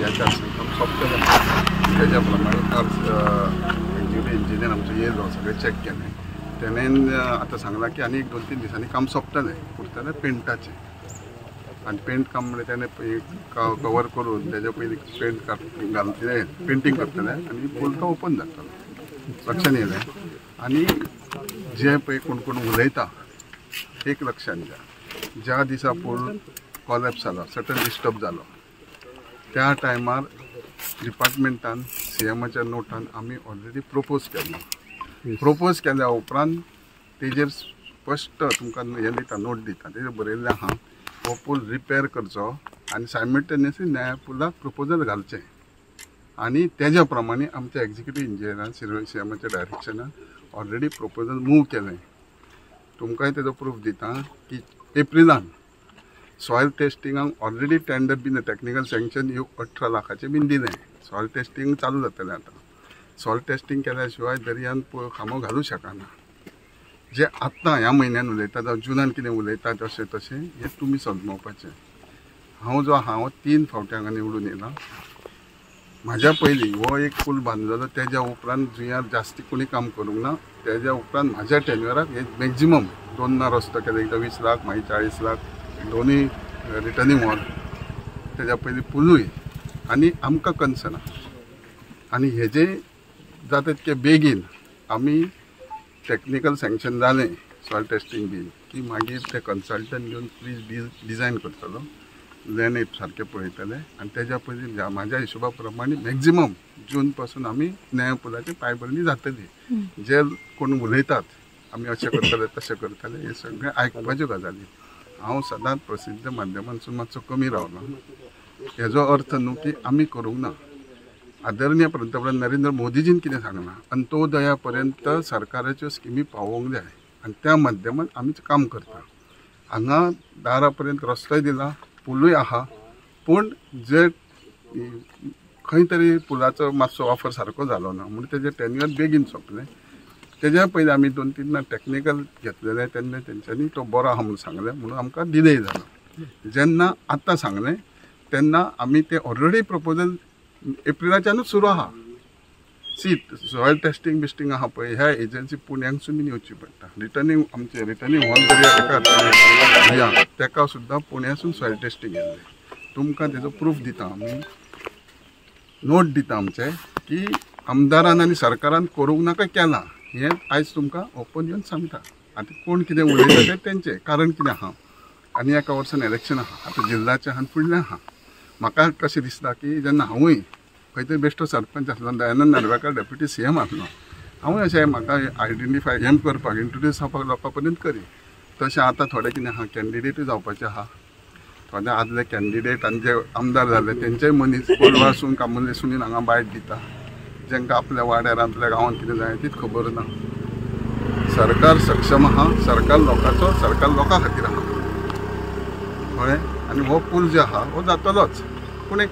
याच्या सोंपतलें तेज्या प्रमाणे एक्झिक्युटिव्ह इंजिनियर आमचो येयलो सगळें चॅक केलें तेणेन आतां सांगलां की आनी 1-2-3 दिसांनी काम सोंपतलें उरतलें पेंटाचें आनी पेंट काम म्हणजे तेणें कवर करून तेज्या पयलीं पेंट घालतलें पेंटींग करतलें आनी पूल तो ओपन जातलो लक्षान येयलें आनी जे पळय कोण उलयता एक लक्षान घ्या ज्या दिसा पूल कॉलॅप्स जालो सटन डिस्टर्ब जालो त्या टायमार डिपार्टमेंटान CMच्या नोटान आमी ऑलरेडी प्रपोज केल्या उपरांत तेजेर स्पश्ट तुमकां हें दिता नोट दिता तेजेर बरयल्लें आहा हो पूल रिपेर करचो आनी सायमल्टेनियसली नव्या पुलाक प्रपोजल घालचें आनी तेज्या प्रमाणे आमच्या एक्झिक्युटिव्ह इंजिनियरान CMच्या डायरेक्शनान ऑलरेडी प्रपोजल मूव केलें तुमकांय तेजो प्रूफ दिता की एप्रिलान सॉयल टेस्टिंगाक ऑलरेडी टेंडर बीन टेक्निकल सँक्शन 18 लाखाचें बीन दिलें सॉयल टेस्टिंग चालू जातलें आतां सॉयल टेस्टिंग केल्या शिवाय दर्यान खांबो घालूं शकना जे आत्तां ह्या म्हयन्यान उलयता जावं जुनान कितें उलयता तशें हें तुमी समजोवपाचें हांव जो आहा 3 फावटी हांगा निवडून येयला म्हाज्या पयलीं हो एक पूल बांदलेलो तेज्या उपरांत जुंयार जास्ती कोणी काम करूंक ना तेज्या उपरांत म्हाज्या टेन्युअराक हे मॅक्झिमम 2 रस्तो केले एकदां 20 लाख मागीर 40 लाख दोनूय रिटर्निंग वॉल तेज्या पयलीं पुलूय आनी आमकां कन्सर्न आनी हेजे जाता तितके बेगीन आमी टेक्निकल सँक्शन जालें सॉयल टेस्टिंग बीन की मागीर ते कन्सल्टंट घेवन प्लीज डिझायन करतलो लँड सारकें पळयतले आनी तेज्या पयलीं म्हाज्या हिशोबा प्रमाणे मॅक्झिमम जून पासून आमी नव्या पुलाची पांयभरणी जातली जे कोण उलयतात आमी अशें करतले तशें करतले हे सगळें आयकुपाच्यो गजाली हांव सदांच प्रसिद्ध माध्यमांतसून मातसो कमी रावलो हेजो अर्थ न्हू की आमी करूंक ना आदरणीय पंतप्रधान नरेंद्र मोदीजीन कितें सांगलां अंत्योदया पर्यंत सरकाराच्यो स्किमी पावोवंक जाय आनी त्या माध्यमान आमी काम करता हांगा दारा पर्यंत रस्तोय दिला पुलूय आहा पूण जे खंय तरी पुलाचो मातसो वापर सारको जालो ना म्हणून तेजें टेन्युअर बेगीन सोंपलें तेज्या पयलीं आमी 2-3 टॅक्निकल घेतलेले तेन्ना तेंच्यांनी तो बरो आहा म्हणून सांगलें म्हणून आमकां डिले जालो जेन्ना आतां सांगलें तेन्ना आमी ते ऑलरेडी प्रपोजल एप्रिलाच्यानूच सुरू आहा सॉयल टेस्टिंग बिस्टिंग आहा पळय ह्या एजन्सी पुण्यांकसून बीन येवची पडटा रिटर्निंग आमचे रिटर्निंग हॉल जरी तेका सुद्दां पुण्यासून सॉयल टेस्टिंग येयल्लें तुमकां तेजो प्रूफ दिता आमी नोट दिता आमचे की आमदारान आनी सरकारान करूंक नाका केलां हें आयज तुमकां ओपन येवन सांगता आतां कोण कितें उलयता तें तेंचें कारण कितें आहा आनी एका वर्सान इलेक्शन आहा आतां जिल्ल्याचें आहा फुडलें आहा म्हाका कशें दिसता की जेन्ना हांवूय खंय तरी बेश्टो सरपंच आसलो दयानंद नार्वेकर डेप्युटी CM आसलो हांवूय अशें म्हाका आयडेंटिफाय हें करपाक इंट्रोड्यूस जावपाक लोकां पर्यंत करी तशें आतां थोडें कितें आहा कॅन्डिडेटूय जावपाचें आहा थोडे आदले कॅन्डिडेट आनी जे आमदार जाले तेंचेय मनीस कोलवासून कामुर्लेसून हांगा बायट दिता जेंकां आपल्या वाड्यारांतल्या गांवांत कितें जाय तीच खबर ना सरकार सक्षम आहा सरकार लोकां खातीर आहा कळ्ळें आनी हो पूल जो आहा हो जातलोच पूण एक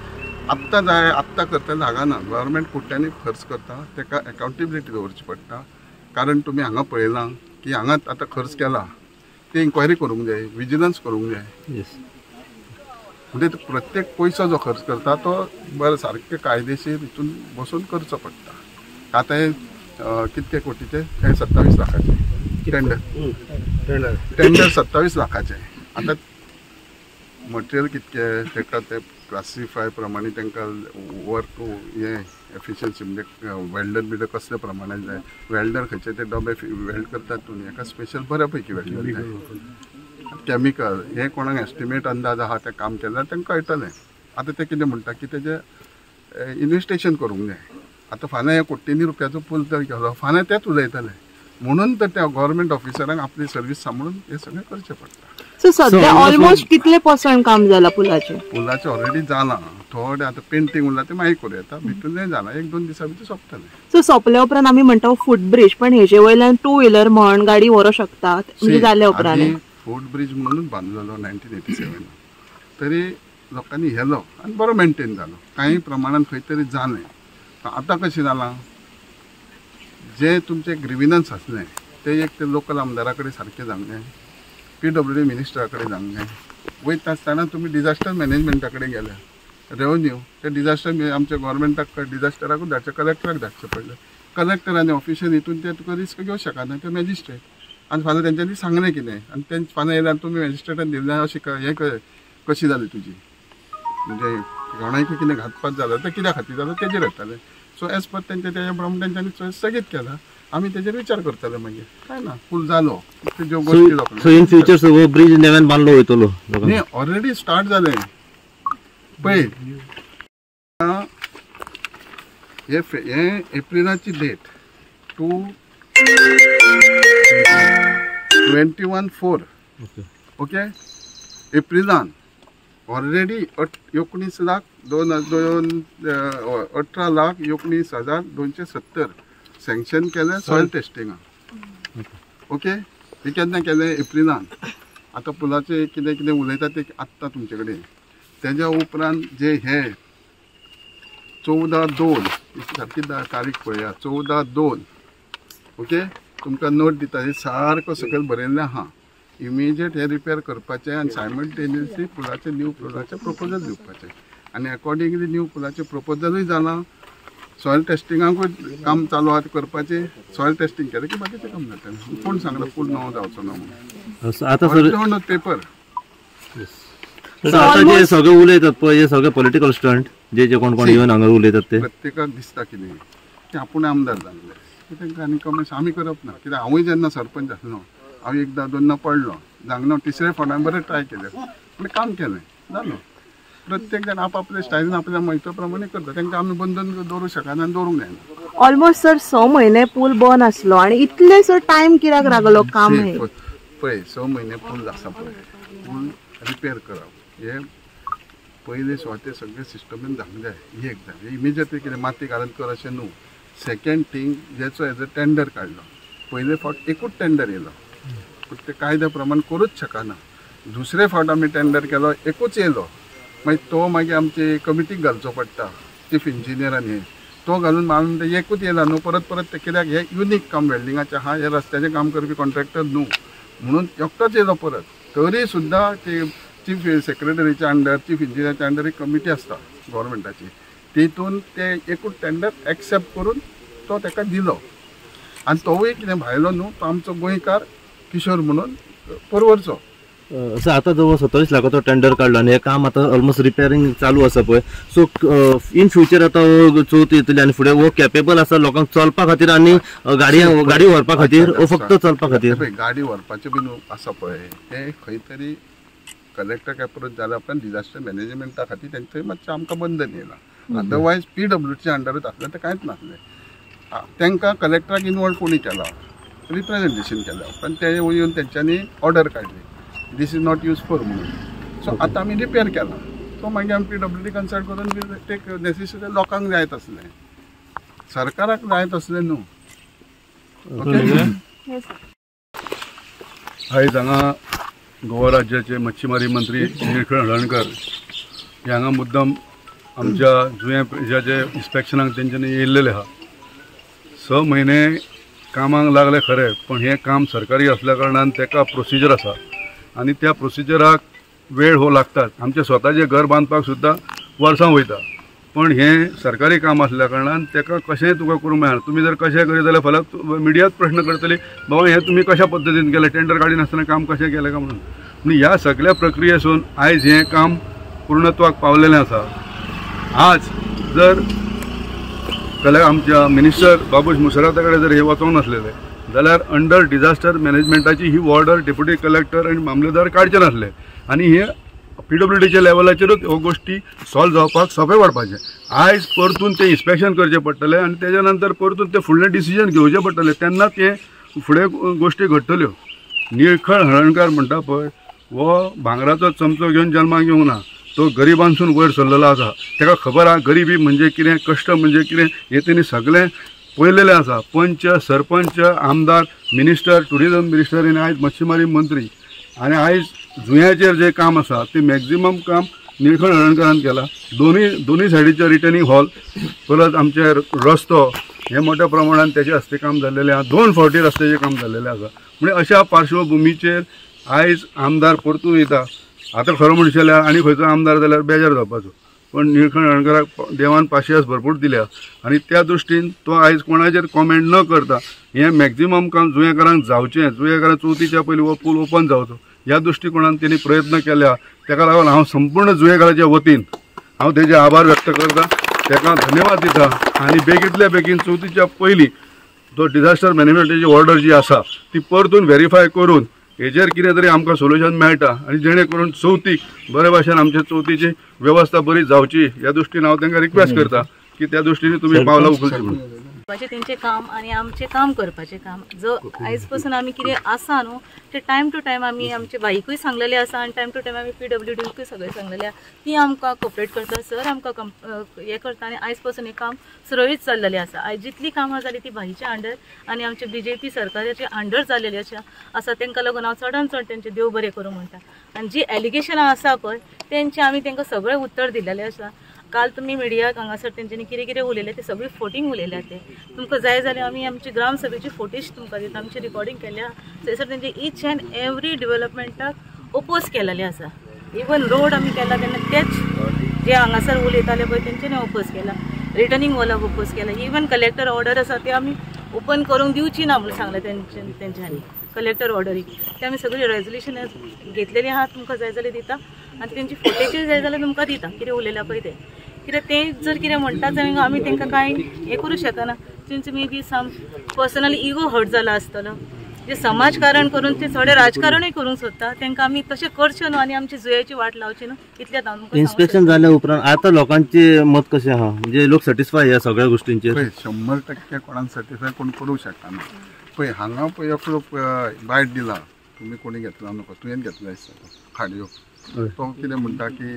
आत्तां जाय आत्तां करतले हांगा ना गव्हर्मेंट कुट्ट्यांनी खर्च करता तेका अकावंटेबिलिटी दवरची पडटा कारण तुमी हांगा पळयलां की हांगा आतां खर्च केला ती इन्क्वायरी करूंक जाय विजिलन्स करूंक जाय म्हणजे प्रत्येक पयसो जो खर्च करता तो बरें सारकें कायदेशीर हितून बसून करचो पडटा आतां हे कितके कोटीचे हे 27 लाखाचे टेंडर 27 लाखाचे आतां मटेरियल कितके तेका ते क्लासिफाय प्रमाणे तांकां वर्क हे एफिशियन्सी म्हणजे वेल्डर बिल्डर कसल्या प्रमाणात जाय वेल्डर खंयचे ते डबे वेल्ड करतात तुमी एका स्पेशल बऱ्या पैकी वेल्डर जाय केमिकल हे कोणाक एस्टिमेट अंदाज आहा ते काम केल्यार तांकां कळटलें आतां ते कितें म्हणटा की तेजें इन्वेस्टिगेशन करूंक जाय आतां फाल्यां हे कोट्यांनी रुपयाचो पूल जर केलो फाल्यां तेच उलयतले म्हणून तर त्या गव्हर्मेंट ऑफिसरांक आपली सर्वीस सांबाळून हे सगळें करचें पडटा सो सध्या ऑलमोस्ट कितले % काम जालां पुलाचें ऑलरेडी जालां थोडे आतां पेंटिंग उरलां ते मागीर करूं येता भितून जालां 1-2 दिसां भितर सोंपतलें सो सोंपल्या उपरांत आमी म्हणटा फूटब्रिज पण हेजे वयल्यान 2 व्हिलर म्हण गाडी व्हरों शकतात म्हणजे जाल्या उपरांत फूटब्रिज म्हणून बांदलेलो 1987 तरी लोकांनी हेलो आनी बरो मेंटेन जालो काही प्रमाणात खंय तरी जालें आतां कशें जालां जे तुमचे ग्रिविनन्स आसले ते एक ते लोकल आमदारा कडेन सारकें जावंक जाय PWD मिनिस्टरा कडेन जावंक जाय वयता आसतना तुमी डिजास्टर मॅनेजमेंटा कडेन गेले रेव्हन्यू ते डिझास्टर आमच्या गव्हर्मेंटाक डिझास्टराकूच धाडचे, कलेक्टराक धाडचे पडले. कलेक्टरांनी ऑफिशियल हितून ते तुका रिस्क घेवंक शकना, ते मॅजिस्ट्रेट. आनी फाल्यां तेंच्यांनी सांगलें कितें, आनी तें फाल्यां येयल्यार तुमी मॅजिस्ट्रेटान दिलें अशें हें कशी जाली तुजी, म्हणजे कोणाक कितें घातपाक जालो तर कित्या खातीर जालो तेजेर येतालें. सो एज पर तेजे प्रमाणे तेंच्यांनी स्थगीत केला. आमी तेजेर विचार करतले मागीर, काय ना पूल जालो ज्यो गोश्टी लोकांक. सो इन फ्युचर सगळो ब्रिज नव्यान बांदलो वयतलो न्ही, ऑलरेडी स्टार्ट जालें पळय. हे एप्रिलाची डेट 21/4 ओके. एप्रिलान ऑलरेडी 18,19,270 सँक्शन केलें सॉयल टेस्टिंगाक. ओके, ते केन्ना केलें? एप्रिलान. आतां पुलाचें कितें कितें उलयता तें आत्तां तुमचे कडेन. तेज्या उपरांत जे हे 14/2 सारकी तारीख पळया, 14/2 ओके. तुमकां नोट दिता, सारको सकयल बरयल्लें आहा. इमिजिएट हे रिपेर करपाचें आनी सायमल्टेनियसली पुलाचे न्यू पुलाचें प्रपोजल दिवपाचें. आनी अकॉर्डिंगली न्यू पुलाचें प्रपोजलूय जालां. सॉयल टेस्टिंगाकूय काम चालू आहा करपाचें. सॉयल टेस्टिंग केलें की बाकीचें काम जातलें. कोण सांगला पूल नवो जावचो ना म्हणून? आतां पेपर आता जे सगळे उलयतात पळय, हे सगळे पॉलिटिकल स्टंट जे कोण कोण येवन हांगा उलयतात ते प्रत्येकाक दिसता कितें की आपूण आमदार जाल्ले, तेंकां आनी कमेंट्स आमी करप ना. कित्याक हांवूय जेन्ना सरपंच आसलो, हांव एकदां दोनदां पडलो, जांगलो, तिसऱ्या फावटान बरें ट्राय केलें, पूण काम केलें, जालो. प्रत्येक जाण आपल्या स्टायलीन आपल्या माहिती प्रमाणे करता. तांकां आमी बंधन दवरूंक शकना आनी दवरूंक जायना. ऑलमोस्ट सर 6 म्हयने पूल बंद आसलो आनी इतले सर टायम कित्याक लागलो काम? पळय 6 म्हयने पूल आसा पळय, पूल रिपेर करप हे पयले स्वाते सगळे सिस्टमीन जावंक जाय. ही एक जाय, इमिजिएटली कितें माती घालून कर अशें न्हू. सेकंड थिंग, जेचो एज अ टेंडर काडलो. पयले फावट एकूच टेंडर येयलो, पूण ते कायद्या प्रमाण करूच शकना. दुसरे फावट आमी टेंडर केलो, एकूच येयलो. मागीर तो मागीर आमचे कमिटीक घालचो पडटा, चीफ इंजिनियरान हे तो घालून आमी म्हणटा एकूच येयला न्हू, परत ते कित्याक हे युनीक काम वेल्डिंगाचें आहा, हे रस्त्याचें काम करपी कॉन्ट्रॅक्टर न्हू म्हणून एकटोच येयलो परत. तरी सुद्दां ते चीफ सेक्रेटरीच्या अंडर, चीफ इंजिनियराच्या अंडर एक कमिटी आसता गव्हर्मेंटाची, तितून ते एकूच टेंडर एक्सेप्ट करून तो ताका दिलो. आनी तोवूय कितें भायलो न्हू, तो आमचो गोंयकार किशोर म्हणून परवरचो. सो आतां जवळ 27 लाखाचो टेंडर काडलो आनी हे काम आतां ऑलमोस्ट रिपेरिंग चालू आसा पळय. सो इन फ्युचर आतां चवथ येतली आनी फुडें वो कॅपेबल आसा लोकांक चलपा खातीर आनी गाडी व्हरपा खातीर, फक्त चलपा खातीर? गाडी व्हरपाचें बीन आसा पळय, ते खंय तरी कलेक्टर एप्रोच जाला, पण डिझास्टर मॅनेजमेंटा खातीर तेंचें मातशें आमकां बंधन येयलां. अदरवायज PWCच्या अंडरूच आसलें तें कांयच नासलें. तांकां कलेक्टराक इनवॉल्व कोणी केला, रिप्रेझेंटेशन केलें, पण ते येवन तेंच्यांनी ऑर्डर काडली, this is not use for म्हणून. सो आतां आमी रिपेर केला. सो मागीर आमी PWD कन्सल्ट करून टेक नेसेसरी लोकांक जायत आसलें, सरकाराक जायत आसलें न्हू. ओके. आयज हांगा गोवा राज्याचे मच्छीमारी मंत्री निळकंठ हळर्णकर हे हांगा मुद्दम आमच्या जुंया हेजे इन्स्पेक्शनाक तेंच्यांनी येयल्लेले आहा. 6 म्हयने कामाक लागले खरें, पण हे काम सरकारी असल्या कारणान तेका प्रोसिजर आसा आनी त्या प्रोसिजराक वेळ हो लागतात. आमचे स्वताचे घर बांदपाक सुद्दां वर्सां वयता, पण हे सरकारी काम असल्या कारणान तेका कशेंय तुका करूंक मेळना. तुमी जर कशें करीत जाल्यार फाल्यां मिडियाच प्रश्न करतली, बाबा हे तुमी कशा पद्दतीन केलें, टेंडर काडिनासतना काम कशें केलें काय म्हणून. आनी ह्या सगळ्या प्रक्रियेसून आयज हें काम पूर्णत्वाक पावलेलें आसा. आज जर आमच्या मिनिस्टर बाबूश मुशर्रफा कडेन जर हे वचोंक नासलेले जाल्यार अंडर डिझास्टर मॅनेजमेंटाची ही ऑर्डर डेप्युटी कलेक्टर आनी मामलेदार काडचे नासले आनी हे PWDच्या लेवलाचेरूच ह्यो गोश्टी सॉल्व जावपाक सोंपें पडपाचें. आयज परतून ते इन्स्पेक्शन करचें पडटलें आनी तेज्या नंतर परतून ते फुडलें डिसिजन घेवचें पडटलें, तेन्ना ते फुडें गोश्टी घडटल्यो. निळकंठ हळर्णकर म्हणटा पळय, हो भांगराचो चमचो घेवन जल्माक येवंक ना, तो गरिबांसून वयर सरलेलो आसा. ताका खबर आहा गरिबी म्हणजे कितें, कश्ट म्हणजे कितें, हे तेणी सगळें पळयलेलें आसा. पंच, सरपंच, आमदार, मिनिस्टर, टुरिजम मिनिस्टर आनी आयज मच्छीमारी मंत्री आनी आयज जुंयाचेर जें काम आसा तें मॅक्झिमम काम निळकंठ हळर्णकरान केलां. दोनी सायडीचे रिटर्निंग हॉल परत आमचे रस्तो हे मोठ्या प्रमाणात त्याचे हस्ते काम झालेले आहा. 2 फावटी रस्त्याचे काम झालेले आसा. म्हणजे अशा पार्श्वभूमीचेर आयज आमदार परतून येता. आता खरं म्हणशें जाल्यार आनी खंयचो आमदार जाल्यार बेजार जावपाचो, पण निळकंठ हळर्णकाराक देवान पाशियेंस भरपूर दिल्या आनी त्या दृश्टीन तो आयज कोणाचेर कॉमेंट न करता हें मॅक्झिमम काम जुंयेकारांक जावचें, जुंयेकारांक चवथीच्या पयलीं हो पूल ओपन जावचो ह्या दृश्टीकोनान तेणी प्रयत्न केल्या। तेका लागून हांव संपूर्ण जुंयेकाराच्या वतीन हांव तेजे आभार व्यक्त करता, तेका धन्यवाद दिता आनी बेगींतल्या बेगीन चवथीच्या पयलीं तो डिझास्टर मॅनेजमेंटाची ऑर्डर जी आसा ती परतून व्हेरीफाय करून हेजेर कितें तरी आमकां सोल्युशन मेळटा आनी जेणे करून चवथीक बरे भाशेन आमच्या चवथीची व्यवस्था बरी जावची ह्या दृश्टीन हांव तांकां रिक्वेस्ट करता की त्या दृश्टीने तुमी पावलां उखलची म्हणून। तेंचे काम आनी आमचे काम करपाचें काम जो आयज पासून आमी कितें आसा न्हू ते टायम टू टायम आमी आमच्या बाईकूय सांगलेले आसा आनी टायम टू टायम आमी PWDकूय सगळें सांगलेलें ती आमकां कोऑपरेट करता, सर आमकां हें करता आनी आयज पासून हें काम सुरळीत चल्लेलें आसा। आयज जितली कामां जाली ती बाईच्या अंडर आनी आमच्या BJP सरकाराच्या अंडर जाल्लेली आसा तेंकां लागून हांव चडान चड तेंचे देव बरें करूं म्हणटा। आनी जी एलिगेशनां आसा पळय तेंचे आमी तेंकां सगळें उत्तर दिल्लेलें आसा। काल तुमी मिडियाक हांगासर तेंच्यांनी कितें कितें उलयलें ते सगळी फोटींग उलयल्या ते तुमकां जाय जाल्यार आमी आमची ग्रामसभेची फोटेज तुमकां दिता, आमची रिकॉर्डिंग केल्या थंयसर तेंचे ईच एंड एवरी डेव्हलपमेंटाक ओपोज केलेलें आसा। इवन रोड आमी केला तेन्ना तेच जे हांगासर उलयताले पळय तेंच्यांनी ओपोज केला, रिटर्निंग वॉलाक ओपोज केला। इवन कलेक्टर ऑर्डर आसा ते आमी ओपन करूंक दिवची ना म्हणून सांगलें तेंच्यांनी कलेक्टर ऑर्डरीक ते आमी सगळी रेजोल्युशन घेतलेली आहा, तुमकां जाय जाल्यार दिता आनी तेंची फोटेज जाय जाल्यार तुमकां दिता कितें उलयल्या पळय ते कित्याक ते जर कितें म्हणटात जाल्यार आमी तांकां कांय हें करूं शकना। तेंचो maybe some personally ego hurt जाला आसतलो, जे समाजकारण करून ते थोडे राजकारणूय करूंक सोदता तांकां आमी तशें करचें न्हू आनी आमची जुंयाची वाट लावची न्हू इतलेंच हांव तुमकां इन्स्पेक्शन जाल्या उपरांत आता लोकांचे मत कशें आहा, म्हणजे लोक सॅटिस्फाय ह्या सगळ्या गोष्टींचेर? 100% कोणाक सॅटिस्फाय कोण करूं शकना पळय। हांगा पळय एकलो बायट दिला, तुमी कोणी घेतला न्हू तुवें घेतला खाडयो तो कितें म्हणटा की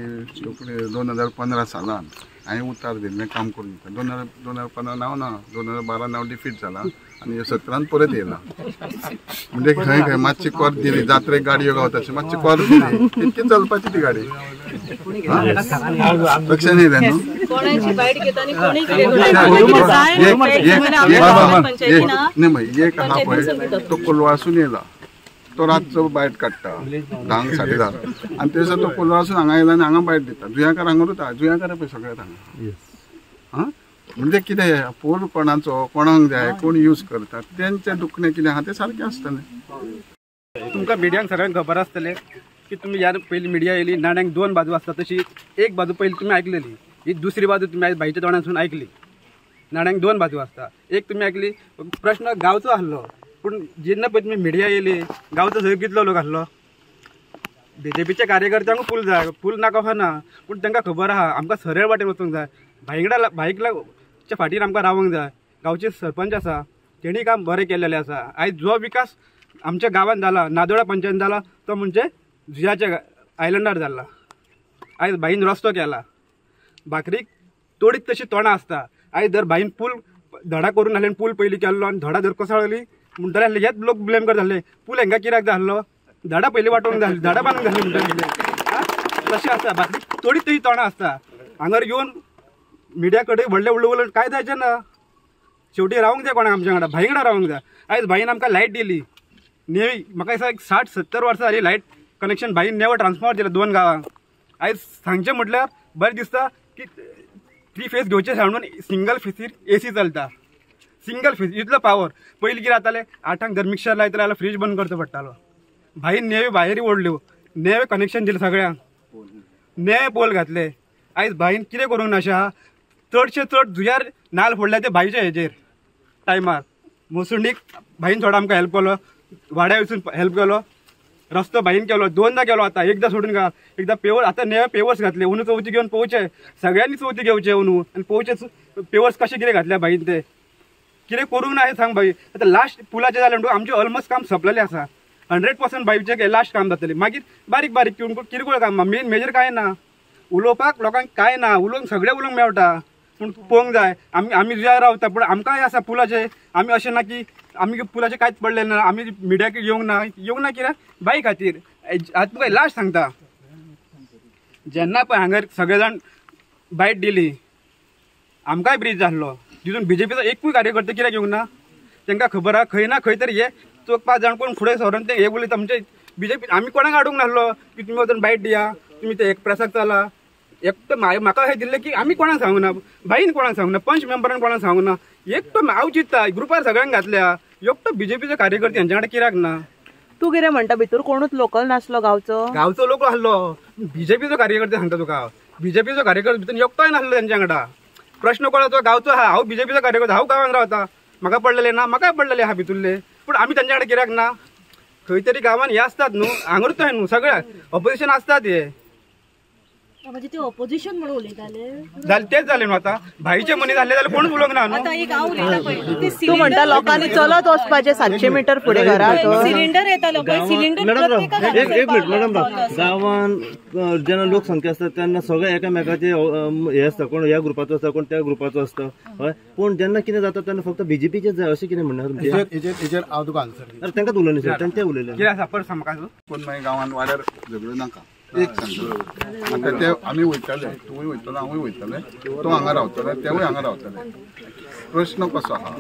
2015 सालान हांवें उतार दिल्लें काम करून दिता। 2015 नांव ना, 2012 नांव डिफीट जाला आनी 17 परत येयला म्हणजे खंय खंय मातशी कोर्ट दिली, जात्रेक गाडयो गावता मातशी कोर्ट दिली, तितकी चलपाची ती गाडी लक्ष नाही द्या न्हू कोणाची बायट घेता आनी कोणी एक हा पळय तो कोलवासून येयला, तो रातचो बायट काडटा 10 साडे 10 आनी थंयसर तो कोलवासून हांगा येयला आनी हांगा बायट दिता। जुंयाकार हांगा उरता, जुंयाकार पळय सगळ्यात हांगा म्हणजे कितें पोर कोणाचो कोणाक जाय कोण यूज करता तेंचें दुखणें कितें आहा तें सारकें आसतलें। तुमकां मिडियांक सगळ्यांक खबर आसतलें की तुमी ह्या पयलीं मिडिया येयली नाण्यांक 2 बाजू आसता तशी एक बाजू पयलीं तुमी आयकलेली, ही दुसरी बाजू तुमी आयज बाईच्या तोंडासून आयकली। नाण्यांक 2 बाजू आसता, एक तुमी आयकली प्रश्न गांवचो आसलो पूण जेन्ना पळय तुमी मिडिया येयली गांवचो सगळो कितलो लोक आसलो? BJPच्या कार्यकर्त्यांक पूल जाय, पूल नाका अशें ना पूण तांकां खबर आहा आमकां सरळ वाटेन वचूंक जाय, बाईकच्या फाटीर आमकां रावंक जाय। गांवचे सरपंच आसा तेणी काम बरें केल्लेलें आसा। आयज जो विकास आमच्या गांवांत जाला, नादोळा पंचायत जाला तो म्हणजे जुंयाच्या आयलंडार जाला। आयज बाईन रस्तो केला, भाकरीक तोडीत तशी तोंडां आसता। आयज जर बाईन पूल धडा करून आसलें पूल पयलीं केल्लो आनी धडा जर कोसळली म्हणटाले हेच लोक ब्लेम करताले पूल हांकां कित्याक जाल्लो, धडा पयलीं वाटोवंक जाय, धडा बांदूंक जाय म्हणटाले तशें आसता। भाकरीक तोडीत तशी तोंडां आसता, हांगर येवन मिडिया कडेन व्हडलें उलयलें कांय जायचें ना। शेवटी रावंक जाय कोणाक आमच्या वांगडा, भाई वांगडा रावंक जाय। आयज भाईन आमकां लायट दिली नेवी, म्हाका दिसता 60-70 वर्सां जालीं लायट कनेक्शन भाईन नेवो ट्रान्सफॉर्मर दिलें 2 गांवांक। आयज सांगचें म्हटल्यार बरें दिसता की 3 फेज घेवचे सांडून सिंगल फेसीर AC चलता, सिंगल फेज इतलो पावर। पयलीं कितें जातालें 8 जर मिक्सर लायतले जाल्यार फ्रीज बंद करचो पडटालो। भाईन नेवे भायर ओडल्यो, नेवे कनेक्शन दिलें सगळ्यांक, नेवे पोल घातले। आयज भाईन कितें करूंक नाशा, चडशे चड जुंयार नाल्ल फोडल्या ते भाईच्या हेजेर टायमार। मोसुंडीक भाईन थोडो आमकां हेल्प केलो, वाड्या वचून हेल्प केलो, रस्तो भाईन केलो 2दा केलो। आतां एकदां सोडून घाल, एकदां पेवर आतां नेवे पेवर्स घातले, अंदू चवथी घेवन पोवचे, सगळ्यांनी चवथी घेवचे अंदू आनी पोवचे पेवर्स कशे कितें घातल्या भाईन ते कितें करूंक ना हें सांग भाई। आतां लास्ट पुलाचें जालें म्हणटून आमचें ऑलमोस्ट काम सोंपलेलें आसा, 100% बाईचें लास्ट काम जातलें, मागीर बारीक बारीक किरकोळ काम मेजर कांय ना। उलोवपाक लोकांक कांय ना, उलोवंक सगळें उलोवंक मेळटा पूण पळोवंक जाय आमी जुंयार रावता पूण आमकांय आसा पुलाचें। आमी अशें ना की आमी पुलाचें कांयच पडलें ना, आमी मिडियाक येवंक ना कित्याक बाई खातीर। आतां तुका लास्ट सांगता, जेन्ना पळय हांगर सगळे जाण बायट दिली आमकांय ब्रीज जाल्लो, तितून BJPचो एकूय कार्यकर्तो कित्याक येवंक ना? तांकां खबर आहा खंय ना खंय तरी हे 4-5 जाण कोण फुडें सरून ते हे उलयता म्हणजे BJP आमी कोणाक आडूंक नासलो की तुमी वचून बायट दिया, तुमी ते एक प्रेसाक चला, एकटो म्हाका हे दिल्ले की आमी कोणाक सांगूना, भाईन कोणाक सांगूना, पंच मेंबरान कोणाक सांगूना, एकटो हांव चित्ता ग्रुपार सगळ्यांक घातल्या, एकटो बीजेपीचो कार्यकर्ते यांच्या कडेन कित्याक ना? तू कितें म्हणटा भितर कोणूच लोकल नासलो गांवचो लोक आसलो, बीजेपीचो कार्यकर्ते सांगता तुका, बीजेपीचो कार्यकर्ते भितर एकटोय नासलो त्यांच्या वांगडा. प्रश्न कोणाचो गांवचो आहा, हांव बीजेपीचो कार्यकर्तो, हांव गांवांत रावता, म्हाका पडलेले ना, म्हाकाय पडलेले आहा भितुरले, पूण आमी त्यांच्या कडेन कित्याक ना? खंय तरी गांवांत हे असतात न्हू, हांगरूच न्हू, सगळ्या ऑपोजिशन असतात हे. म्हणजे ते ऑपोजिशन म्हणून उलयताले जाले तेच जाले न्हू आता, भाईचे मनी जाले जाल्यार कोण उलोवंक ना न्हू. आता एक हांव उलयतां पळय, ते तू म्हणटा लोकांनी चलत वचपाचे 700 मीटर फुडें घरात. सिलिंडर येतालो पळय, सिलिंडर मॅडम प्रत्येकाक एक मिनिट मॅडम गांवांत जेन्ना लोकसंख्या असता तेन्ना सगळे एकामेकाचे हे असता, कोण ह्या ग्रुपाचो असता, कोण त्या ग्रुपाचो असता, हय. पूण जेन्ना कितें जाता तेन्ना फक्त बीजेपीचे जाय अशें कितें म्हणणा तुमचें? हांव तुका आन्सर तांकांच उलयलें सर, तांचे उलयलें. कितें आसा पळय म्हाका कोण मागीर गांवांत वाड्यार झगडूं नाका, एक सांगता. आतां ते आमी वयतले, तूंय वयतलो, हांवूय वयतले, तूं हांगा रावतले, तेवूय हांगा रावतले. प्रश्न कसो आहा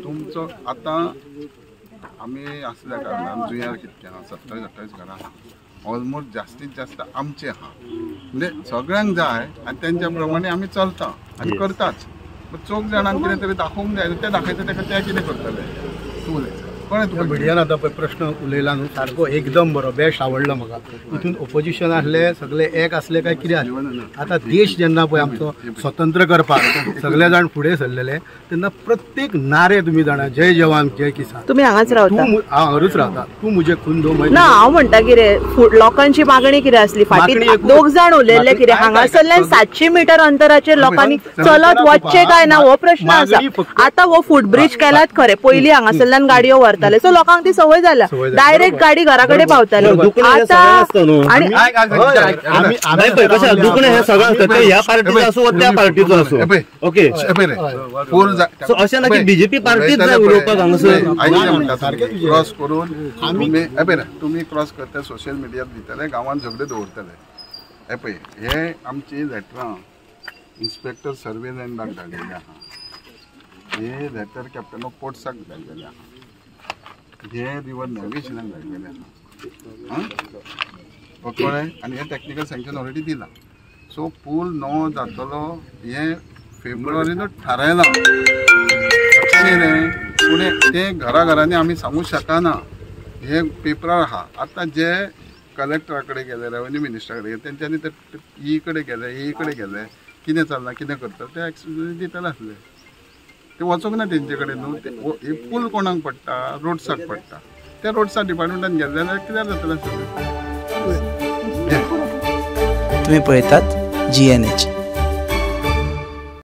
तुमचो? आतां आमी आसल्या कारणान जुंयार कितके आहा, 27-28 घरां आहा, ऑलमोस्ट जास्तीत जास्त आमचे आहा, म्हणजे सगळ्यांक जाय आनी तेंच्या प्रमाणे आमी चलता आनी करताच. चौग जाणांक कितें तरी दाखोवंक जाय, ते दाखयता तेका ते कितें करतले? तूं उलय. मिडियान आतां पळय प्रश्न उलयला न्हू, सारको एकदम बरो, बेस्ट आवडलो म्हाका. हितून ऑपोजिशन आसले, सगळे एक आसले काय कितें आसले. आतां देश जेन्ना पळय आमचो स्वतंत्र करपाक सगळे जाण फुडें सरलेले तेन्ना प्रत्येक नारे तुमी जाणा, जय जवान जय किसान, तुम्ही हांगाच रावता? हांव हांगारूच रावता. तूं मुजे खून दो ना, हांव म्हणटा कितें लोकांची मागणी कितें आसली फाटीं? दोग जाण उलयल्ले कितें हांगासरल्यान 700 मीटर अंतराचेर लोकांनी चलत वचचे काय ना हो प्रश्न आसा. आतां हो फुटब्रिज केलात खरें, पयलीं हांगासरल्यान गाडयो व्हरताले, सो लोकांक ती संवय जाल्या, डायरेक्ट गाडी घरा कडेन पावताली. दुखणें हे सगळं असतं, ह्या पार्टीचो असो त्या पार्टीचो असो. ओके, सो अशें ना की बीजेपी पार्टीच जाय उलोवपाक हांगासर. क्रॉस करून तुमी क्रॉस करता, सोशल मिडियार दितले, गांवांत झगडे दवरतले. हे पळय, हे आमची लेटरां इन्स्पेक्टर सर्वेलंटाक धाडिल्ली आहा, हे लेटर कॅप्टन ऑफ पोर्ट्साक धाडिल्लें आहा, हे रिवर नॅव्हिगेशनाक धाडिल्लें आहा, कळ्ळें. आनी हे टॅक्निकल सँक्शन ऑलरेडी दिला. सो पूल नो जातलो हे फेब्रुवारीनूच थारायला, पूण ते घरा घरांनी आमी सांगूंक शकना, हे पेपरार आहा. आतां जे कलेक्टरा कडेन गेले, रेव्हेन्यू मिनिस्टरा कडेन गेले, तेंच्यांनी ते ई कडेन गेले, ए कडेन गेले, कितें चल्लां कितें करता ते एक्सप्लेनेशन दितले आसले. ते वचोंक ना तेंचे कडेन न्हू. हे पूल कोणाक पडटा? रोड्साक पडटा. त्या रोड्सा डिपार्टमेंटान गेले जाल्यार कित्याक जातलें? तुम्ही पळयतात GNH.